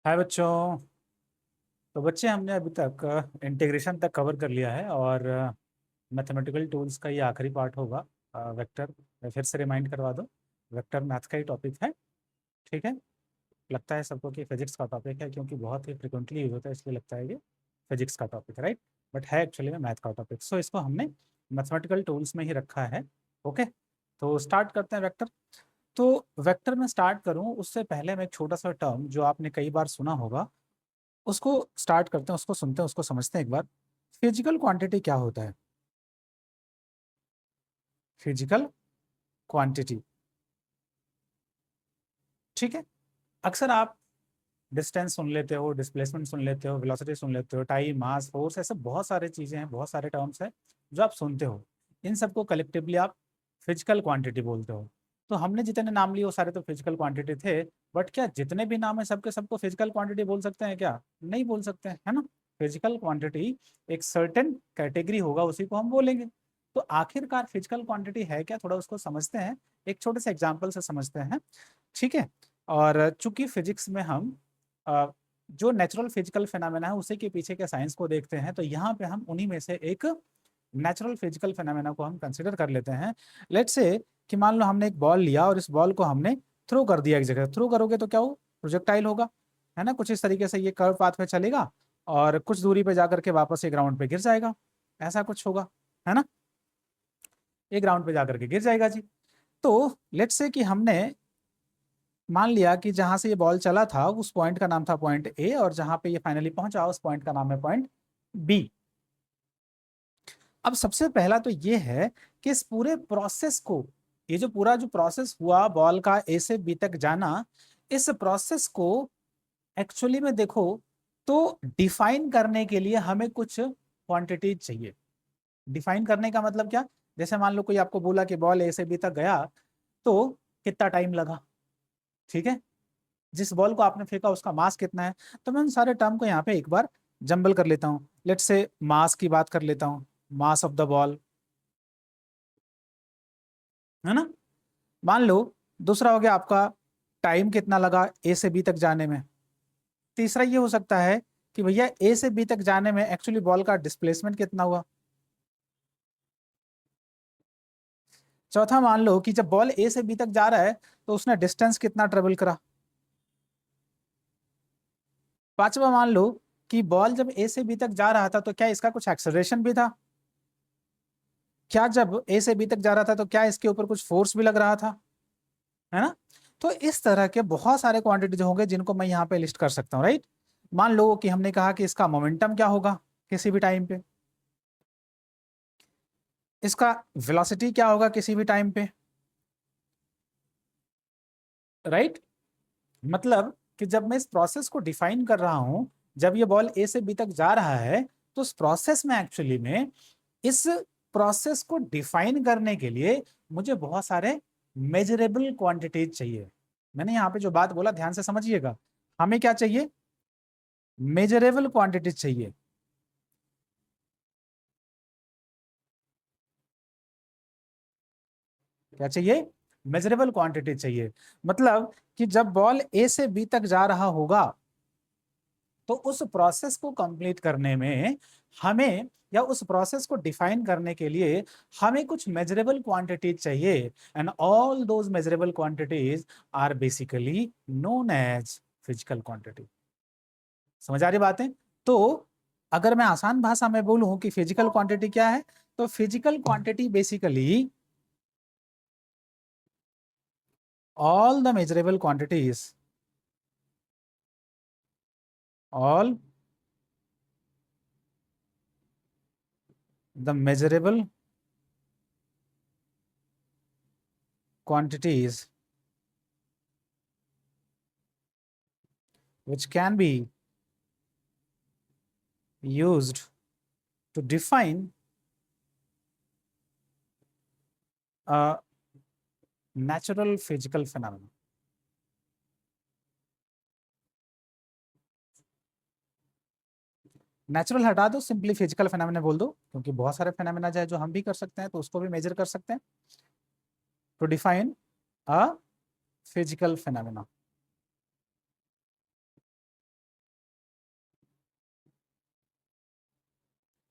हाय बच्चों। तो बच्चे हमने अभी तक इंटीग्रेशन तक कवर कर लिया है और मैथमेटिकल टूल्स का ये आखिरी पार्ट होगा। वेक्टर मैं फिर से रिमाइंड करवा दूँ, वेक्टर मैथ का ही टॉपिक है। ठीक है। लगता है सबको कि फिजिक्स का टॉपिक है, क्योंकि बहुत ही फ्रिक्वेंटली यूज होता है, इसलिए लगता है ये फिजिक्स का टॉपिक है, राइट। बट है एक्चुअली में मैथ का टॉपिक। सो इसको हमने मैथमेटिकल टूल्स में ही रखा है। ओके, तो स्टार्ट करते हैं वेक्टर। तो वेक्टर में स्टार्ट करूं उससे पहले मैं एक छोटा सा टर्म जो आपने कई बार सुना होगा उसको स्टार्ट करते हैं, उसको सुनते हैं, उसको समझते हैं एक बार। फिजिकल क्वांटिटी क्या होता है? फिजिकल क्वांटिटी, ठीक है। अक्सर आप डिस्टेंस सुन लेते हो, डिस्प्लेसमेंट सुन लेते हो, वेलोसिटी सुन लेते हो, टाइम, मास, फोर्स, ऐसे बहुत सारे चीजें हैं, बहुत सारे टर्म्स हैं जो आप सुनते हो। इन सबको कलेक्टिवली आप फिजिकल क्वांटिटी बोलते हो। तो हमने जितने नाम लिए वो सारे तो फिजिकल क्वांटिटी थे। बट क्या जितने भी नाम है सबके सबको फिजिकल क्वांटिटी बोल सकते हैं क्या? नहीं बोल सकते हैं, है ना। फिजिकल क्वांटिटी एक सर्टेन कैटेगरी होगा, उसी को हम बोलेंगे। तो आखिरकार फिजिकल क्वांटिटी है क्या, थोड़ा उसको समझते हैं, एक छोटे से एग्जाम्पल से समझते हैं। ठीक है। और चूंकि फिजिक्स में हम जो नेचुरल फिजिकल फिनोमेना है उसी के पीछे के साइंस को देखते हैं, तो यहाँ पे हम उन्हीं में से एक नेचुरल फिजिकल फिनोमेना को हम कंसिडर कर लेते हैं। लेट्स से कि मान लो हमने एक बॉल लिया और इस बॉल को हमने थ्रो कर दिया एक जगह। थ्रो करोगे तो क्या हो, प्रोजेक्टाइल होगा, है ना। कुछ इस तरीके से ये कर्व पाथ पे चलेगा और कुछ दूरी पे जाकर के वापस ये ग्राउंड पे गिर जाएगा, ऐसा कुछ होगा, है ना। ये ग्राउंड पे जाकर के गिर जाएगा जी। तो लेट्स से कि हमने मान लिया कि जहां से ये बॉल चला था उस पॉइंट का नाम था पॉइंट ए, और जहां पे ये फाइनली पहुंचा उस पॉइंट का नाम है पॉइंट बी। अब सबसे पहला तो ये है कि इस पूरे प्रोसेस को, ये जो पूरा जो प्रोसेस हुआ बॉल का ए से बी तक जाना, इस प्रोसेस को एक्चुअली में देखो तो डिफाइन करने के लिए हमें कुछ क्वांटिटीज चाहिए। डिफाइन करने का मतलब क्या? जैसे मान लो कोई आपको बोला कि बॉल ए से बी तक गया तो कितना टाइम लगा, ठीक है। जिस बॉल को आपने फेंका उसका मास कितना है। तो मैं उन सारे टर्म को यहाँ पे एक बार जंबल कर लेता हूँ। लेट्स से मास की बात कर लेता हूँ, मास ऑफ द बॉल, है ना। मान लो दूसरा हो गया आपका टाइम कितना लगा ए से बी तक जाने में। तीसरा ये हो सकता है कि भैया ए से बी तक जाने में एक्चुअली बॉल का डिस्प्लेसमेंट कितना हुआ। चौथा मान लो कि जब बॉल ए से बी तक जा रहा है तो उसने डिस्टेंस कितना ट्रेवल करा। पांचवा मान लो कि बॉल जब ए से बी तक जा रहा था तो क्या इसका कुछ एक्सेलरेशन भी था। क्या जब ए से बी तक जा रहा था तो क्या इसके ऊपर कुछ फोर्स भी लग रहा था, है ना। तो इस तरह के बहुत सारे क्वांटिटीज होंगे जिनको मैं यहाँ पे लिस्ट कर सकता हूँ, राइट। मान लो कि हमने कहा कि इसका मोमेंटम क्या होगा किसी भी टाइम पे, इसका वेलोसिटी क्या होगा किसी भी टाइम पे, राइट। मतलब कि जब मैं इस प्रोसेस को डिफाइन कर रहा हूं, जब ये बॉल ए से बी तक जा रहा है तो उस प्रोसेस में एक्चुअली में इस प्रोसेस को डिफाइन करने के लिए मुझे बहुत सारे मेजरेबल क्वांटिटीज चाहिए। मैंने यहाँ पे जो बात बोला ध्यान से समझिएगा। हमें क्या चाहिए? मेजरेबल क्वांटिटीज चाहिए। क्या चाहिए? मेजरेबल क्वांटिटी चाहिए। मतलब कि जब बॉल ए से बी तक जा रहा होगा तो उस प्रोसेस को कंप्लीट करने में हमें, या उस प्रोसेस को डिफाइन करने के लिए हमें कुछ मेजरेबल क्वांटिटीज चाहिए। And all those measurable quantities are basically known as physical quantity. समझ आ रही बातें? तो अगर मैं आसान भाषा में बोलूं कि फिजिकल क्वांटिटी क्या है, तो physical quantity basically all the measurable quantities, all the measurable quantities which can be used to define a natural physical phenomenon. Natural हटा दो, सिंपली फिजिकल फिनोमेना बोल दो, क्योंकि बहुत सारे फिनोमेना है जो हम भी कर सकते हैं तो उसको भी मेजर कर सकते हैं। To define a physical phenomena.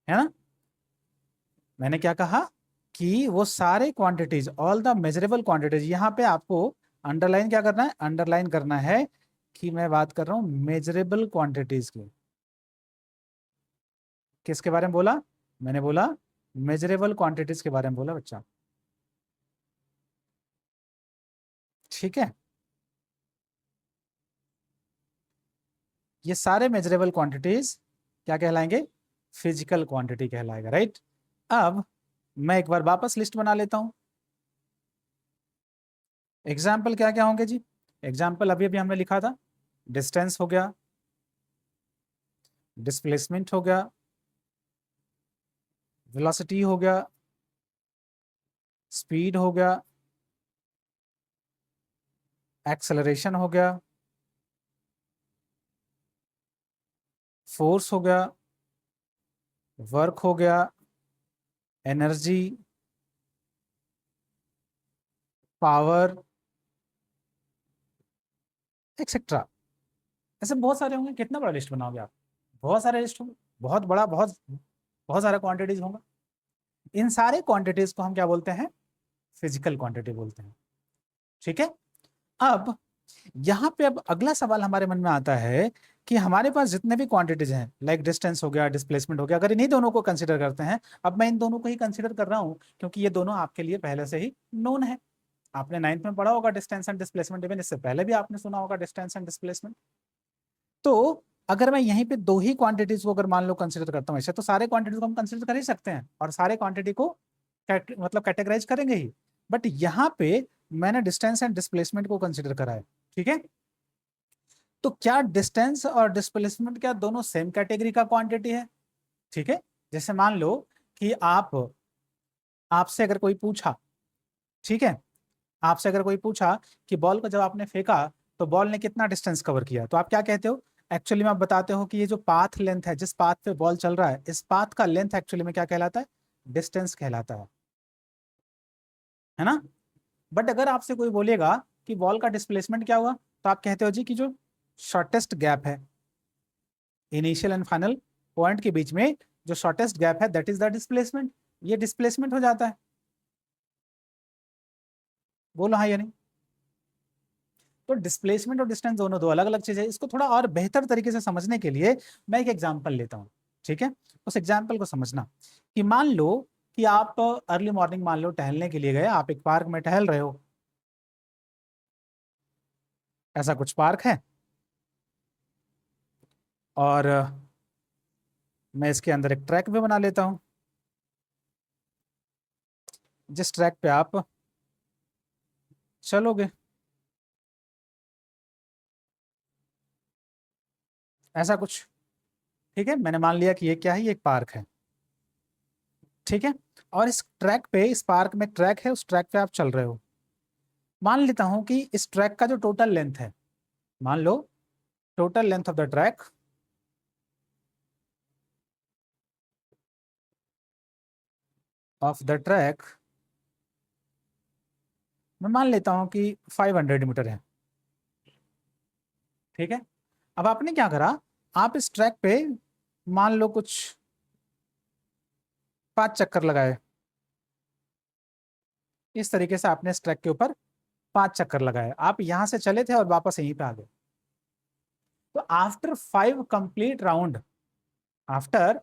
है ना। मैंने क्या कहा कि वो सारे quantities, all the measurable quantities, यहाँ पे आपको अंडरलाइन क्या करना है, अंडरलाइन करना है कि मैं बात कर रहा हूं मेजरेबल क्वांटिटीज की। किसके बारे में बोला, मैंने बोला मेजरेबल क्वांटिटीज के बारे में बोला बच्चा, ठीक है। ये सारे मेजरेबल क्वांटिटीज क्या कहलाएंगे, फिजिकल क्वांटिटी कहलाएगा, राइट। अब मैं एक बार वापस लिस्ट बना लेता हूं। एग्जाम्पल क्या क्या होंगे जी, एग्जाम्पल अभी अभी हमने लिखा था, डिस्टेंस हो गया, डिस्प्लेसमेंट हो गया, वेलोसिटी हो गया, स्पीड हो गया, एक्सेलरेशन हो गया, फोर्स हो गया, वर्क हो गया, एनर्जी, पावर, एक्सेट्रा। ऐसे बहुत सारे होंगे, कितना बड़ा लिस्ट बनाओगे आप, बहुत सारे लिस्ट होंगे, बहुत बड़ा, बहुत बहुत सारा क्वांटिटीज होगा। इन सारे क्वांटिटीज को हम क्या बोलते हैं, फिजिकल क्वांटिटी बोलते हैं, ठीक है। अब यहाँ पे अब अगला सवाल हमारे मन में आता है कि हमारे पास जितने भी क्वांटिटीज हैं, लाइक डिस्टेंस हो गया, डिस्प्लेसमेंट हो गया, अगर इन्हीं दोनों को कंसीडर करते हैं, अब मैं इन दोनों को ही कंसीडर कर रहा हूँ क्योंकि ये दोनों आपके लिए पहले से ही नोन है। आपने 9th में पढ़ा होगा डिस्टेंस एंड डिस्प्लेसमेंट, इवन इससे पहले भी आपने सुना होगा डिस्टेंस एंड डिस्प्लेसमेंट। तो अगर मैं यहीं पे दो ही क्वांटिटीज को अगर मान लो कंसीडर करता हूँ, ऐसे तो सारे क्वांटिटीज को हम कंसीडर कर ही सकते हैं और सारे क्वांटिटी को मतलब कैटेगराइज करेंगे ही, बट यहाँ पे मैंने डिस्टेंस एंड डिस्प्लेसमेंट को कंसीडर करा है, ठीक है। तो क्या डिस्टेंस और डिस्प्लेसमेंट क्या दोनों सेम कैटेगरी का क्वांटिटी है, ठीक है। जैसे मान लो कि आपसे अगर कोई पूछा, ठीक है, आपसे अगर कोई पूछा कि बॉल को जब आपने फेंका तो बॉल ने कितना डिस्टेंस कवर किया, तो आप क्या कहते हो, एक्चुअली में आप बताते हो कि ये जो पाथ लेंथ है, जिस पाथ पे बॉल चल रहा है, इस पाथ का लेंथ एक्चुअली में क्या कहलाता है, डिस्टेंस कहलाता है ना। बट अगर आपसे कोई बोलेगा कि बॉल का डिस्प्लेसमेंट क्या हुआ, तो आप कहते हो जी कि जो शॉर्टेस्ट गैप है इनिशियल एंड फाइनल पॉइंट के बीच में, जो शॉर्टेस्ट गैप है दैट इज द डिस्प्लेसमेंट, ये डिस्प्लेसमेंट हो जाता है। बोलो हाँ या नहीं। तो डिस्प्लेसमेंट और डिस्टेंस दोनों दो अलग अलग चीज है। इसको थोड़ा और बेहतर तरीके से समझने के लिए मैं एक एग्जांपल लेता हूँ, ठीक है। उस एग्जांपल को समझना कि मान लो कि आप अर्ली मॉर्निंग मान लो टहलने के लिए गए, आप एक पार्क में टहल रहे हो, ऐसा कुछ पार्क है, और मैं इसके अंदर एक ट्रैक भी बना लेता हूँ, जिस ट्रैक पे आप चलोगे, ऐसा कुछ, ठीक है। मैंने मान लिया कि ये क्या है, ये एक पार्क है, ठीक है। और इस ट्रैक पे, इस पार्क में ट्रैक है, उस ट्रैक पे आप चल रहे हो। मान लेता हूं कि इस ट्रैक का जो टोटल लेंथ है, मान लो total length of the track मैं मान लेता हूं कि 500 मीटर है, ठीक है। अब आपने क्या करा, आप इस ट्रैक पे मान लो कुछ 5 चक्कर लगाए, इस तरीके से आपने इस ट्रैक के ऊपर 5 चक्कर लगाए, आप यहां से चले थे और वापस यहीं पे आ गए। तो after 5 complete round, after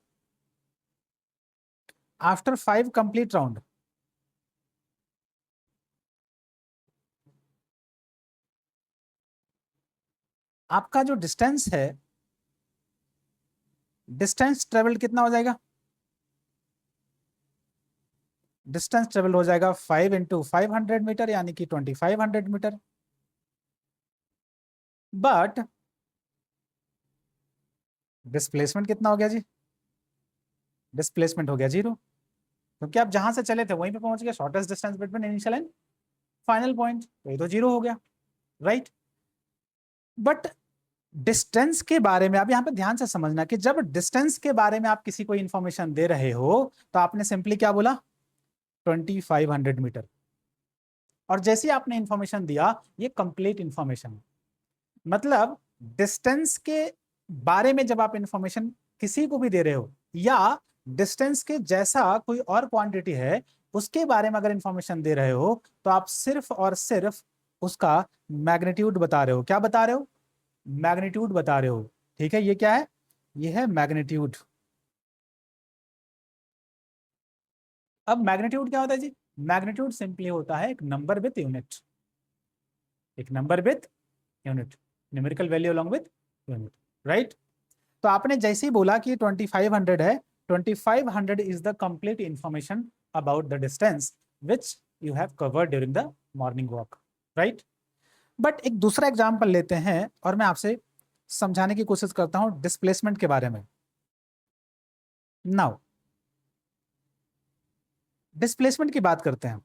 after 5 complete round, आपका जो डिस्टेंस है, डिस्टेंस ट्रेवल कितना हो जाएगा, डिस्टेंस ट्रेवल हो जाएगा 5 × 500 मीटर, यानी कि 2500 मीटर। बट डिस्प्लेसमेंट कितना हो गया जी, डिस्प्लेसमेंट हो गया 0, क्योंकि आप जहां से चले थे वहीं पे पहुंच गए, shortest distance between initial and final point, तो ये तो 0 हो गया, राइट। बट डिस्टेंस के बारे में आप यहाँ पे ध्यान से समझना कि जब डिस्टेंस के बारे में आप किसी को इंफॉर्मेशन दे रहे हो, तो आपने सिंपली क्या बोला, 2500 मीटर। और जैसे ही आपने इंफॉर्मेशन दिया, ये कंप्लीट इंफॉर्मेशन है। मतलब डिस्टेंस के बारे में जब आप इंफॉर्मेशन किसी को भी दे रहे हो, या डिस्टेंस के जैसा कोई और क्वांटिटी है उसके बारे में अगर इंफॉर्मेशन दे रहे हो तो आप सिर्फ और सिर्फ उसका मैग्नीट्यूड बता रहे हो। क्या बता रहे हो? मैग्नीट्यूड बता रहे हो। ठीक है, ये क्या है? ये है मैग्नीट्यूड। अब मैग्नीट्यूड क्या होता है जी? मैग्नीट्यूड सिंपली होता है एक नंबर विथ यूनिट, एक number with unit, numerical value along with unit, right? तो आपने जैसे ही बोला कि 2500 है, 2500 is the complete information about the distance which you have covered during the morning walk, right? But एक दूसरा एग्जाम्पल लेते हैं और मैं आपसे समझाने की कोशिश करता हूं डिस्प्लेसमेंट के बारे में। नाउ डिस्प्लेसमेंट की बात करते हैं।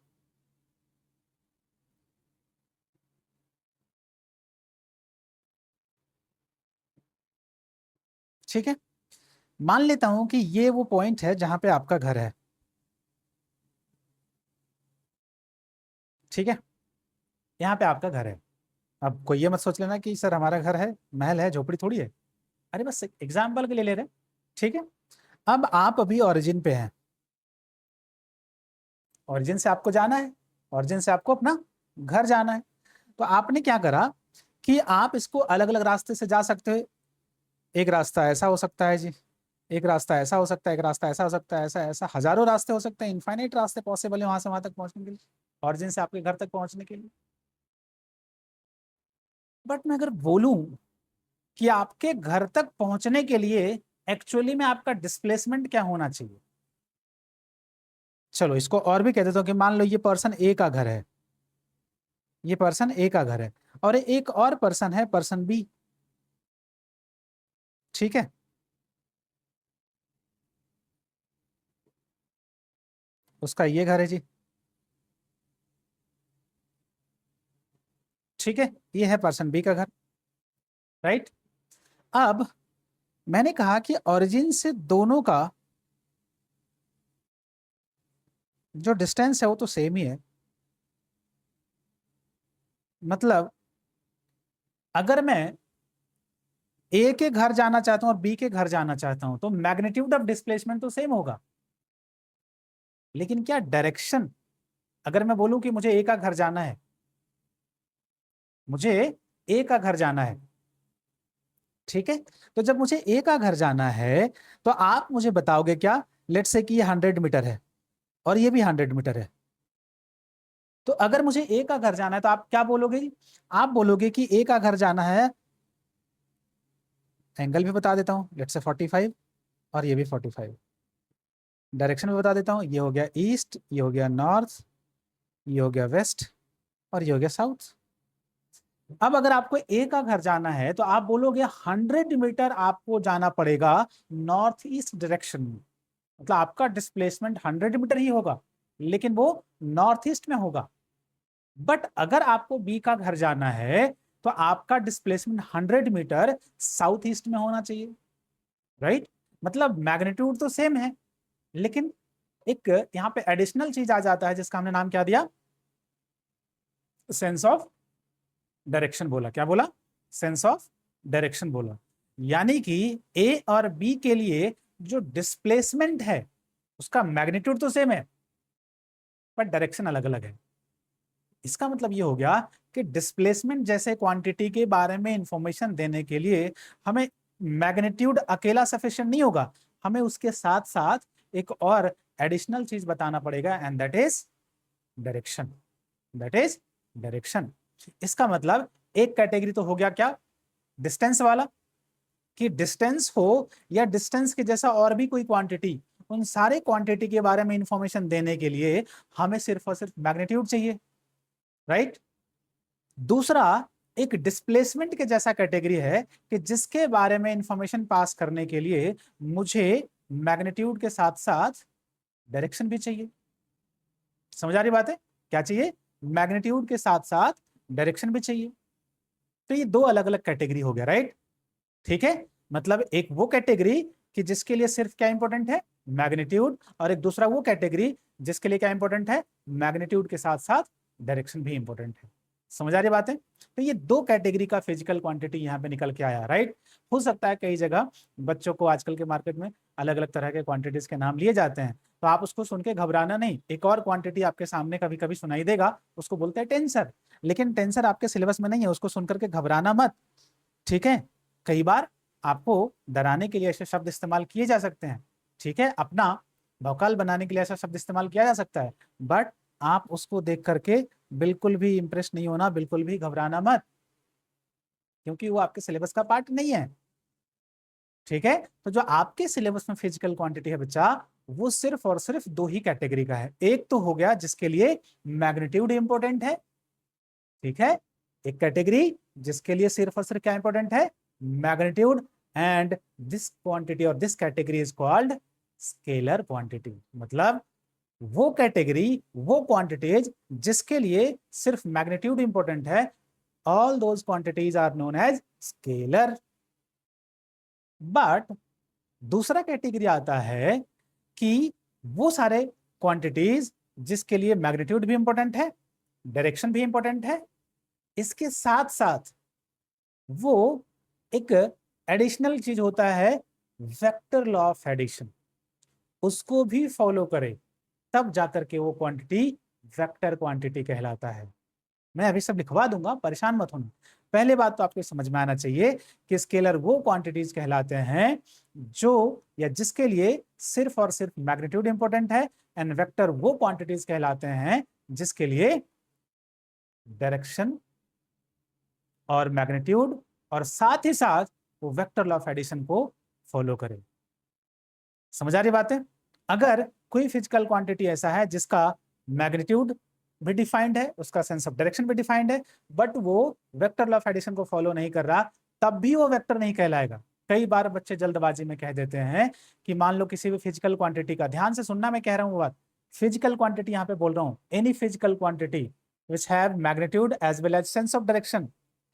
ठीक है, मान लेता हूं कि ये वो पॉइंट है जहां पे आपका घर है। ठीक है, यहाँ पे आपका घर है। अब कोई ये मत सोच लेना कि सर हमारा घर है, महल है, झोपड़ी थोड़ी है। अरे बस एग्जाम्पल के लिए ले रहे हैं। ठीक है, अब आप अभी ओरिजिन पे हैं, ओरिजिन से आपको जाना है, ओरिजिन से आपको अपना घर जाना है। तो आपने क्या करा कि आप इसको अलग अलग रास्ते से जा सकते हो। एक रास्ता ऐसा हो सकता है जी, एक रास्ता ऐसा हो सकता है, एक रास्ता ऐसा हो सकता है, ऐसा ऐसा हजारों रास्ते हो सकते हैं, इनफाइनाइट रास्ते पॉसिबल है वहां से वहां तक पहुंचने के लिए, ओरिजिन से आपके घर तक पहुंचने के लिए। बट मैं अगर बोलूं कि आपके घर तक पहुंचने के लिए एक्चुअली में आपका डिस्प्लेसमेंट क्या होना चाहिए, चलो इसको और भी कह देता हूं कि मान लो ये पर्सन ए का घर है, ये पर्सन ए का घर है, और एक और पर्सन है, पर्सन बी। ठीक है, उसका ये घर है जी। ठीक है, ये है पर्सन बी का घर, राइट? अब मैंने कहा कि ओरिजिन से दोनों का जो डिस्टेंस है वो तो सेम ही है। मतलब अगर मैं ए के घर जाना चाहता हूं और बी के घर जाना चाहता हूं तो मैग्नीट्यूड ऑफ डिस्प्लेसमेंट तो सेम होगा, लेकिन क्या डायरेक्शन, अगर मैं बोलूं कि मुझे ए का घर जाना है, मुझे ए का घर जाना है, ठीक है, तो जब मुझे ए का घर जाना है तो आप मुझे बताओगे क्या, लेट्स से कि ये 100 मीटर है और ये भी 100 मीटर है। तो अगर मुझे ए का घर जाना है तो आप क्या बोलोगे? आप बोलोगे कि ए का घर जाना है, एंगल भी बता देता हूं, लेट्स से 45 और ये भी 45। डायरेक्शन भी बता देता हूं, ये हो गया ईस्ट, ये हो गया नॉर्थ, ये हो गया वेस्ट और ये हो गया साउथ। अब अगर आपको ए का घर जाना है तो आप बोलोगे 100 मीटर आपको जाना पड़ेगा नॉर्थ ईस्ट डायरेक्शन में। मतलब आपका डिस्प्लेसमेंट 100 मीटर ही होगा, लेकिन वो नॉर्थ ईस्ट में होगा। बट अगर आपको बी का घर जाना है तो आपका डिस्प्लेसमेंट 100 मीटर साउथ ईस्ट में होना चाहिए, राइट? मतलब मैग्नीट्यूड तो सेम है, लेकिन एक यहाँ पे एडिशनल चीज आ जाता है जिसका हमने नाम क्या दिया, सेंस ऑफ डायरेक्शन बोला। क्या बोला? सेंस ऑफ डायरेक्शन बोला। यानी कि ए और बी के लिए जो डिस्प्लेसमेंट है उसका मैग्नीट्यूड तो सेम है, पर डायरेक्शन अलग अलग है। इसका मतलब ये हो गया कि डिस्प्लेसमेंट जैसे क्वांटिटी के बारे में इंफॉर्मेशन देने के लिए हमें मैग्नीट्यूड अकेला सफिशिएंट नहीं होगा, हमें उसके साथ साथ एक और एडिशनल चीज बताना पड़ेगा, and that is direction. That is direction. इसका मतलब एक कैटेगरी तो हो गया क्या, डिस्टेंस वाला, कि डिस्टेंस हो या डिस्टेंस के जैसा और भी कोई क्वांटिटी, उन सारे क्वांटिटी के बारे में इंफॉर्मेशन देने के लिए हमें सिर्फ और सिर्फ मैग्नीट्यूड चाहिए, राइट? दूसरा एक डिस्प्लेसमेंट के जैसा कैटेगरी है कि जिसके बारे में इंफॉर्मेशन पास करने के लिए मुझे मैग्नीट्यूड के साथ साथ डायरेक्शन भी चाहिए। समझ आ रही बात है? क्या चाहिए? मैग्नीट्यूड के साथ साथ डायरेक्शन भी चाहिए। तो ये दो अलग अलग कैटेगरी हो गया, राइट? ठीक है, मतलब एक वो कैटेगरी कि जिसके लिए सिर्फ क्या इंपॉर्टेंट है, मैग्नीट्यूड, और एक दूसरा वो कैटेगरी जिसके लिए क्या इंपॉर्टेंट है, मैग्नीट्यूड के साथ साथ डायरेक्शन भी इंपॉर्टेंट है। समझ आ रही बात है? तो ये दो कैटेगरी का फिजिकल क्वांटिटी यहाँ पे निकल के आया, राइट। हो सकता है कई जगह बच्चों को आजकल के मार्केट में अलग अलग तरह के क्वांटिटीज के नाम लिए जाते हैं, तो आप उसको सुन के घबराना नहीं। एक और क्वांटिटी आपके सामने कभी कभी सुनाई देगा, उसको बोलते हैं टेंसर, लेकिन टेंसर आपके सिलेबस में नहीं है, उसको सुन करके घबराना मत, ठीक है। कई बार आपको डराने के लिए ऐसे शब्द इस्तेमाल किए जा सकते हैं, ठीक है, अपना भौकाल बनाने के लिए ऐसा शब्द इस्तेमाल किया जा सकता है, बट आप उसको देख करके बिल्कुल भी इंप्रेस नहीं होना, बिल्कुल भी घबराना मत, क्योंकि वो आपके सिलेबस का पार्ट नहीं है, ठीक है। तो जो आपके सिलेबस में फिजिकल क्वांटिटी है बच्चा, वो सिर्फ और सिर्फ दो ही कैटेगरी का है। एक तो हो गया जिसके लिए मैग्नीट्यूड इंपॉर्टेंट है, ठीक है, एक कैटेगरी जिसके लिए सिर्फ और सिर्फ क्या इंपॉर्टेंट है, मैग्नीट्यूड, एंड दिस क्वांटिटी और this category is called scalar quantity. मतलब वो कैटेगरी, वो क्वांटिटीज जिसके लिए सिर्फ मैग्नीट्यूड इंपॉर्टेंट है, all those quantities are known as scalar. But दूसरा कैटेगरी आता है कि वो सारे क्वांटिटीज जिसके लिए मैग्नीट्यूड भी इंपॉर्टेंट है, डायरेक्शन भी इंपॉर्टेंट है, इसके साथ साथ वो एक एडिशनल चीज होता है वेक्टर लॉ ऑफ एडिशन, उसको भी फॉलो करे, तब जाकर के वो क्वांटिटी वेक्टर क्वांटिटी कहलाता है। मैं अभी सब लिखवा दूंगा, परेशान मत होना। पहले बात तो आपको समझ में आना चाहिए कि स्केलर वो क्वांटिटीज कहलाते हैं जो या जिसके लिए सिर्फ और सिर्फ मैग्नीट्यूड इंपॉर्टेंट है, एंड वेक्टर वो क्वांटिटीज कहलाते हैं जिसके लिए डायरेक्शन और मैग्नीट्यूड और साथ ही साथ वो वेक्टर लॉ ऑफ एडिशन को फॉलो करे। समझ आ रही बात है? अगर कोई फिजिकल क्वांटिटी ऐसा है जिसका मैग्नीट्यूड भी डिफाइंड है, उसका सेंस ऑफ डायरेक्शन भी डिफाइंड है, बट वो वेक्टर लॉ ऑफ एडिशन को फॉलो नहीं कर रहा, तब भी वो वेक्टर नहीं कहलाएगा। कई बार बच्चे जल्दबाजी में कह देते हैं कि मान लो किसी भी फिजिकल क्वांटिटी का, ध्यान से सुनना मैं कह रहा हूँ वो बात, फिजिकल क्वांटिटी यहाँ पे बोल रहा हूँ, any physical quantity which have magnitude as well as sense of direction,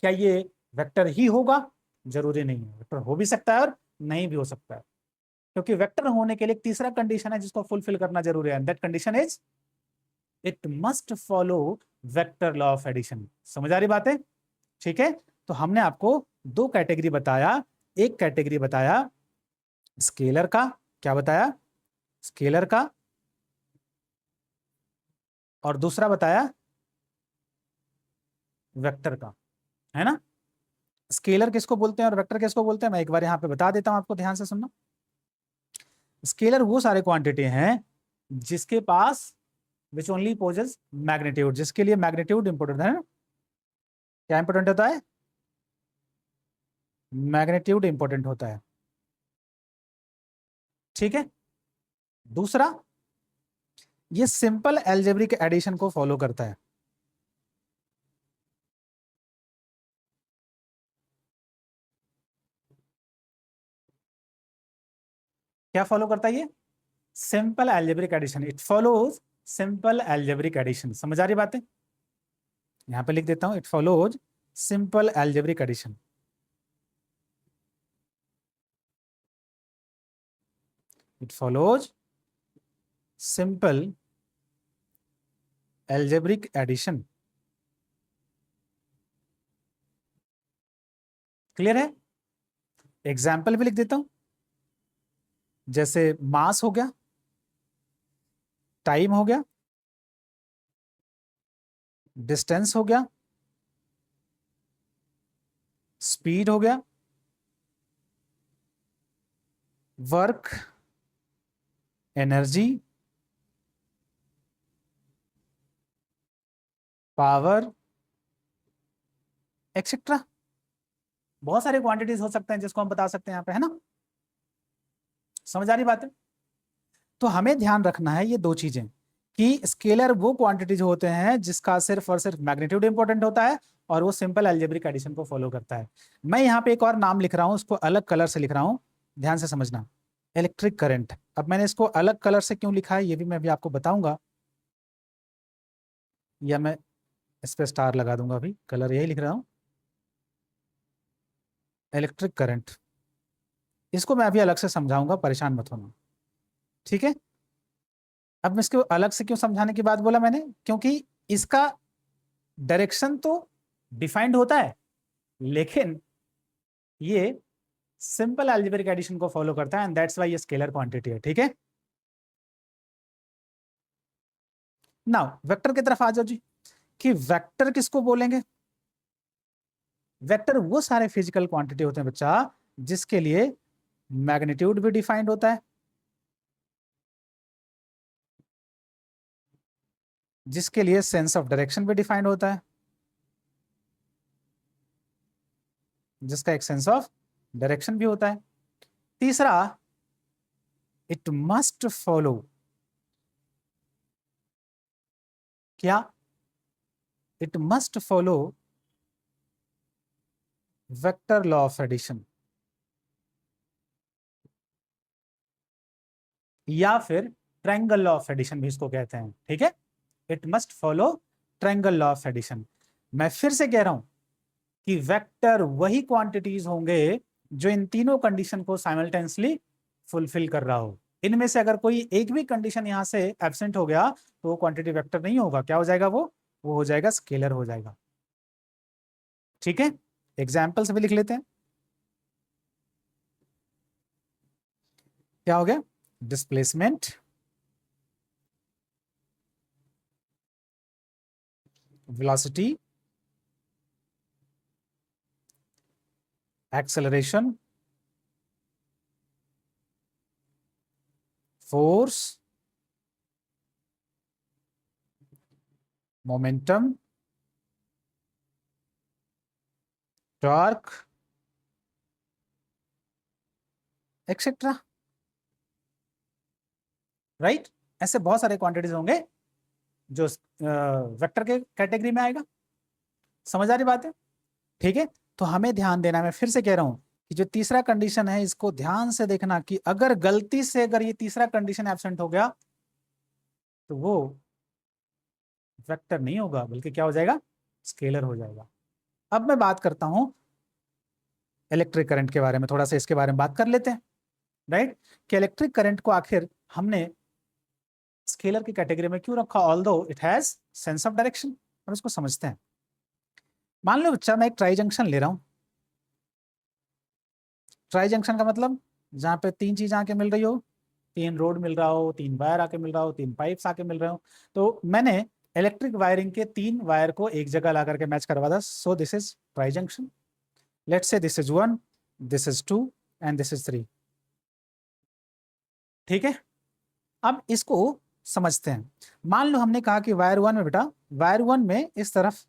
क्या ये वेक्टर ही होगा? जरूरी नहीं है, वेक्टर हो भी सकता है और नहीं भी हो सकता है, क्योंकि वेक्टर होने के लिए एक तीसरा कंडीशन है जिसको फुलफिल करना जरूरी है, that condition is it must follow vector law of addition. समझ आ रही बात है? ठीक है, तो हमने आपको दो कैटेगरी बताया, एक कैटेगरी बताया स्केलर का, क्या बताया? स्केलर का, और दूसरा बताया वेक्टर का, है ना। स्केलर किसको बोलते हैं और वेक्टर किसको बोलते हैं, मैं एक बार यहां पे बता देता हूं आपको, ध्यान से सुनना। स्केलर वो सारे क्वांटिटी हैं जिसके पास विच ओनली पोजेस मैग्नीट्यूड, जिसके लिए मैग्नीट्यूड इंपोर्टेंट है ना, क्या इंपोर्टेंट होता है? मैग्नीट्यूड इंपोर्टेंट होता है, ठीक है। दूसरा, ये सिंपल एल्जेब्रिक एडिशन को फॉलो करता है। क्या फॉलो करता है ये? Simple algebraic addition, it follows simple algebraic addition. समझ आ रही बात है? यहां पे लिख देता हूं, it follows simple algebraic addition. It follows simple algebraic addition. Clear है? एग्जाम्पल भी लिख देता हूं, जैसे मास हो गया, टाइम हो गया, डिस्टेंस हो गया, स्पीड हो गया, वर्क, एनर्जी, पावर, एक्सेट्रा। बहुत सारे क्वांटिटीज हो सकते हैं जिसको हम बता सकते हैं यहाँ पे, है ना। समझ आ रही बात है? तो हमें ध्यान रखना है ये दो चीजें, कि स्केलर वो क्वांटिटीज होते हैं जिसका सिर्फ और सिर्फ मैग्नीट्यूड इंपॉर्टेंट होता है और वो सिंपल एल्जेब्रिक एडिशन को फॉलो करता है। मैं यहाँ पे एक और नाम लिख रहा हूँ, उसको अलग कलर से लिख रहा हूँ, ध्यान से समझना, इलेक्ट्रिक करंट। अब मैंने इसको अलग कलर से क्यों लिखा है ये भी मैं अभी आपको बताऊंगा, या मैं इस पे स्टार लगा दूंगा, अभी कलर यही लिख रहा हूँ, इलेक्ट्रिक करंट। इसको मैं अभी अलग से समझाऊंगा, परेशान मत होना, ठीक है। अब मैं इसको अलग से क्यों समझाने की बात बोला मैंने, क्योंकि इसका डायरेक्शन तो डिफाइंड होता है, लेकिन ये सिंपल अलजेब्रिक एडिशन को फॉलो करता है, एंड दैट्स व्हाई ये स्केलर क्वांटिटी है। ठीक है, नाउ वेक्टर की तरफ आ जाओ जी, कि वेक्टर किसको बोलेंगे? वेक्टर वो सारे फिजिकल क्वांटिटी होते हैं बच्चा जिसके लिए मैग्नीट्यूड भी डिफाइंड होता है, जिसके लिए सेंस ऑफ डायरेक्शन भी डिफाइंड होता है, जिसका एक सेंस ऑफ डायरेक्शन भी होता है। तीसरा, इट मस्ट फॉलो क्या? It must follow vector law of addition, या फिर ट्रायंगल लॉ ऑफ एडिशन भी इसको कहते हैं। ठीक है, it must follow triangle law of addition. मैं फिर से कह रहा हूं कि वेक्टर वही क्वांटिटीज होंगे जो इन तीनों कंडीशन को साइमल्टेनियसली फुलफिल कर रहा हो। इनमें से अगर कोई एक भी कंडीशन यहां से एब्सेंट हो गया तो वो क्वांटिटी वेक्टर नहीं होगा। क्या हो जाएगा? वो हो जाएगा स्केलर हो जाएगा। ठीक है, एग्जाम्पल्स भी लिख लेते हैं। क्या हो गया? Displacement, velocity, acceleration, force, momentum, torque, etcetera. Right, ऐसे बहुत सारे क्वांटिटीज होंगे जो वेक्टर के कैटेगरी में आएगा। समझ आ रही बात है? ठीक है, तो हमें ध्यान देना है। मैं फिर से कह रहा हूं कि जो तीसरा कंडीशन है इसको ध्यान से देखना कि अगर गलती से अगर ये तीसरा कंडीशन एब्सेंट हो गया तो वो वेक्टर नहीं होगा, बल्कि क्या हो जाएगा? स्केलर हो जाएगा। अब मैं बात करता हूं इलेक्ट्रिक करंट के बारे में, थोड़ा सा इसके बारे में बात कर लेते हैं। राइट, कि इलेक्ट्रिक करंट को आखिर हमने स्केलर की कैटेगरी में क्यों रखा, although it has sense of direction. और इसको समझते हैं। मान लो बच्चा, मैं एक ट्राई जंक्शन ले रहा हूं। ट्राई जंक्शन का मतलब जहां पे तीन चीज आके मिल रही हो, तीन रोड मिल रहा हो, तीन वायर आके मिल रहा हो, तीन पाइप्स आके मिल रहे हो। तो मैंने इलेक्ट्रिक वायरिंग के तीन वायर को एक जगह ला करके मैच करवा था। So this is tri junction. Let's say this is 1, this is 2 and this is 3। ठीक है, अब इसको समझते हैं। मान लो हमने कहा कि वायर 1 में बेटा, वायर 1 में इस तरफ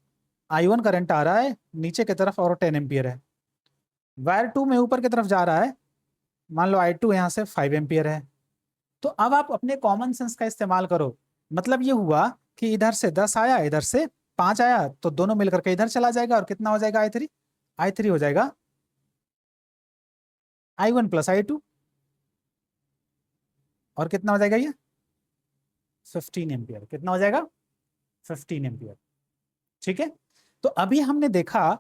I1 करंट आ रहा है, नीचे की तरफ और 10 एम्पियर है। वायर 2 में ऊपर की तरफ जा रहा है, मान लो I2 यहाँ से 5 एम्पियर है। तो अब आप अपने कॉमन सेंस का इस्तेमाल करो। मतलब ये हुआ कि इधर से 10 आया, इधर से 5 आया, तो दोनों मिलकर के इधर चला जाएगा और कितना हो जाएगा? I3 हो जाएगा I1 प्लस I2, और कितना हो जाएगा ये? 15 एम्पियर। कितना हो जाएगा? 15 एम्पियर। ठीक है, तो अभी हमने देखा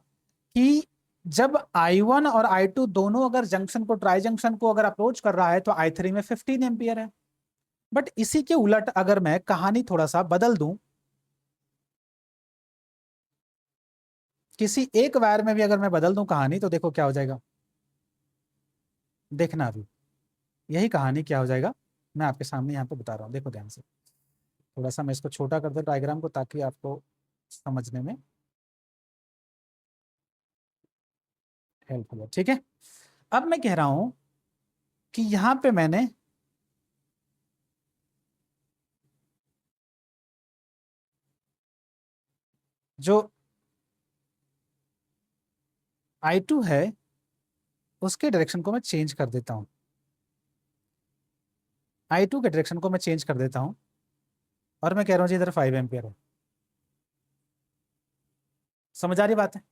कि जब I1 और I2 दोनों अगर जंक्शन को, ट्राई जंक्शन को अगर अप्रोच कर रहा है तो I3 में 15 एम्पियर है। बट इसी के उलट अगर मैं कहानी थोड़ा सा बदल दूं, किसी एक वायर में भी अगर मैं बदल दूं कहानी, तो देखो क्या हो जाएगा। देखना अभी यही कहानी क्या हो जाएगा, मैं आपके सामने यहाँ पे बता रहा हूँ। देखो ध्यान से, थोड़ा सा मैं इसको छोटा कर दूं डायग्राम को, ताकि आपको समझने में हेल्प हो। ठीक है, अब मैं कह रहा हूं कि यहां पे मैंने जो I2 है उसके डायरेक्शन को मैं चेंज कर देता हूं। I2 के डायरेक्शन को मैं चेंज कर देता हूं, और मैं कह रहा हूं जी इधर 5 एम्पियर है। समझ आ रही बात है?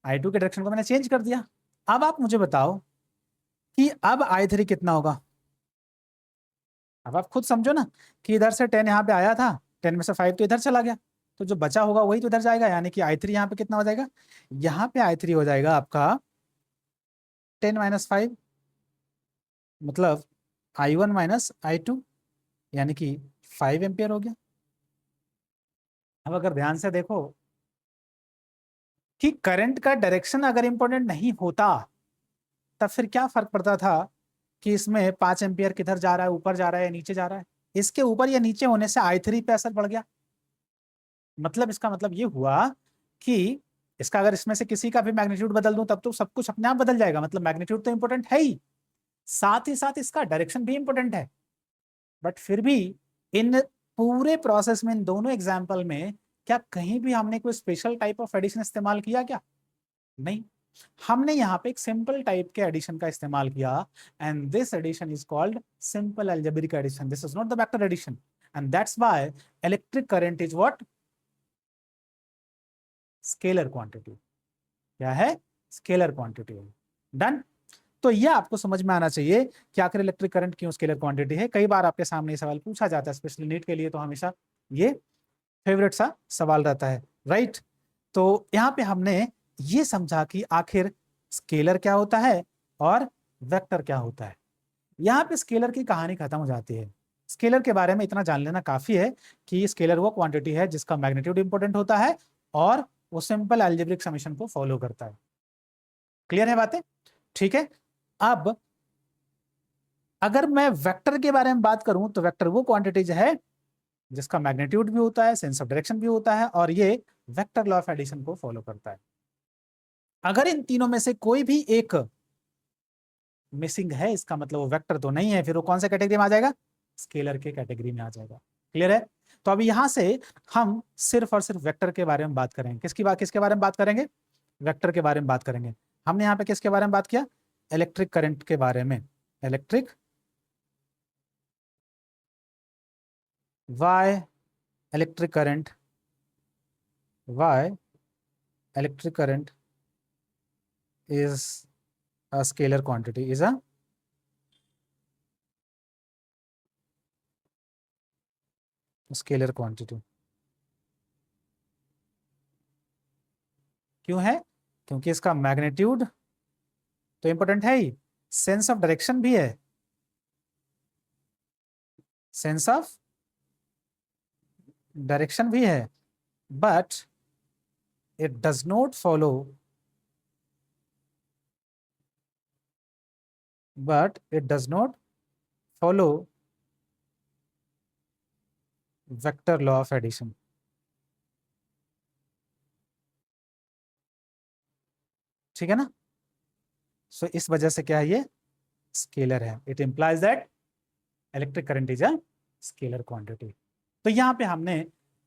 I2 के डायरेक्शन को मैंने चेंज कर दिया। अब आप मुझे बताओ कि अब I3 कितना होगा। अब आप खुद समझो ना, कि इधर से 10 यहाँ पे आया था, 10 में से 5 तो इधर चला गया, तो जो बचा होगा वही तो इधर जाएगा। यानी कि I3 यहाँ पे कितना हो जाएगा? यहाँ पे I3 हो जाएगा आपका 10 माइनस 5, मतलब I1 माइनस I2, यानी कि 5 एम्पियर हो गया। अब अगर ध्यान से देखो कि करंट का डायरेक्शन अगर इंपॉर्टेंट नहीं होता तब फिर क्या फर्क पड़ता था कि इसमें 5 एम्पियर किधर जा रहा है, ऊपर जा रहा है या नीचे जा रहा है। इसके ऊपर या नीचे होने से I3 पे असर पड़ गया। मतलब इसका मतलब ये हुआ कि इसका अगर इसमें से किसी का भी मैग्नीट्यूड बदल दूं तब तो सब कुछ अपने आप बदल जाएगा। मतलब मैग्नीट्यूड तो इंपॉर्टेंट है ही साथ इसका डायरेक्शन भी इंपॉर्टेंट है। बट फिर भी इन पूरे प्रोसेस में, इन दोनों एग्जाम्पल में क्या कहीं भी हमने कोई स्पेशल टाइप ऑफ एडिशन इस्तेमाल किया क्या? नहीं, हमने यहाँ पे एक सिंपल टाइप के एडिशन का इस्तेमाल किया and this addition is called simple algebraic addition. This is not the vector addition and that's why electric current is what? Scalar quantity. क्या है? Scalar quantity. डन। तो ये आपको समझ में आना चाहिए कि आखिर इलेक्ट्रिक करंट क्यों स्केलर क्वांटिटी है। कई बार आपके सामने ये सवाल पूछा जाता है, स्पेशली नीट के लिए तो हमेशा ये फेवरेट सा सवाल रहता है, राइट। तो यहाँ पे हमने ये समझा कि आखिर स्केलर क्या होता है और वेक्टर क्या होता है। यहाँ पे स्केलर की कहानी खत्म हो जाती है। स्केलर के बारे में इतना जान लेना काफी है कि स्केलर वो क्वांटिटी है जिसका मैग्नीट्यूड इंपॉर्टेंट होता है और वो सिंपल अलजेब्रिक समेशन को फॉलो करता है। क्लियर है बातें? ठीक है। अब अगर मैं वेक्टर के बारे में बात करूं तो वेक्टर वो क्वांटिटीज है जिसका मैग्नीट्यूड भी होता है, सेंस ऑफ डायरेक्शन भी होता है और ये वेक्टर लॉ ऑफ एडिशन को फॉलो करता है। अगर इन तीनों में से कोई भी एक मिसिंग है इसका मतलब वो वेक्टर तो नहीं है, फिर वो कौन से कैटेगरी में आ जाएगा? स्केलर के कैटेगरी में आ जाएगा। क्लियर है? तो अभी यहां से हम सिर्फ और सिर्फ वेक्टर के बारे में बात करेंगे। किसके बारे में बात करेंगे? वेक्टर के बारे में बात करेंगे। हमने यहाँ पे किसके बारे में बात किया? इलेक्ट्रिक करंट के बारे में। Electric why electric current is a scalar quantity, is a scalar quantity। क्यों है? क्योंकि इसका मैग्नीट्यूड तो इंपॉर्टेंट है ही, सेंस ऑफ डायरेक्शन भी है, सेंस ऑफ डायरेक्शन भी है, but it does not follow vector law of addition. ठीक है ना? सो इस वजह से क्या है, ये स्केलर है। It implies that electric current is a scalar quantity. तो यहाँ पे हमने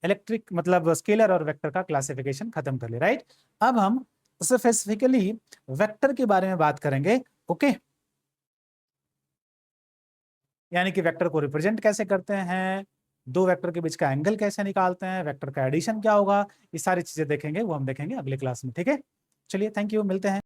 इलेक्ट्रिक मतलब स्केलर और वेक्टर का क्लासिफिकेशन खत्म कर लिया, राइट। अब हम स्पेसिफिकली वेक्टर के बारे में बात करेंगे। ओके, यानी कि वेक्टर को रिप्रेजेंट कैसे करते हैं, दो वेक्टर के बीच का एंगल कैसे निकालते हैं, वेक्टर का एडिशन क्या होगा, ये सारी चीजें देखेंगे, वो हम देखेंगे अगले क्लास में। ठीक है, चलिए, थैंक यू, मिलते हैं।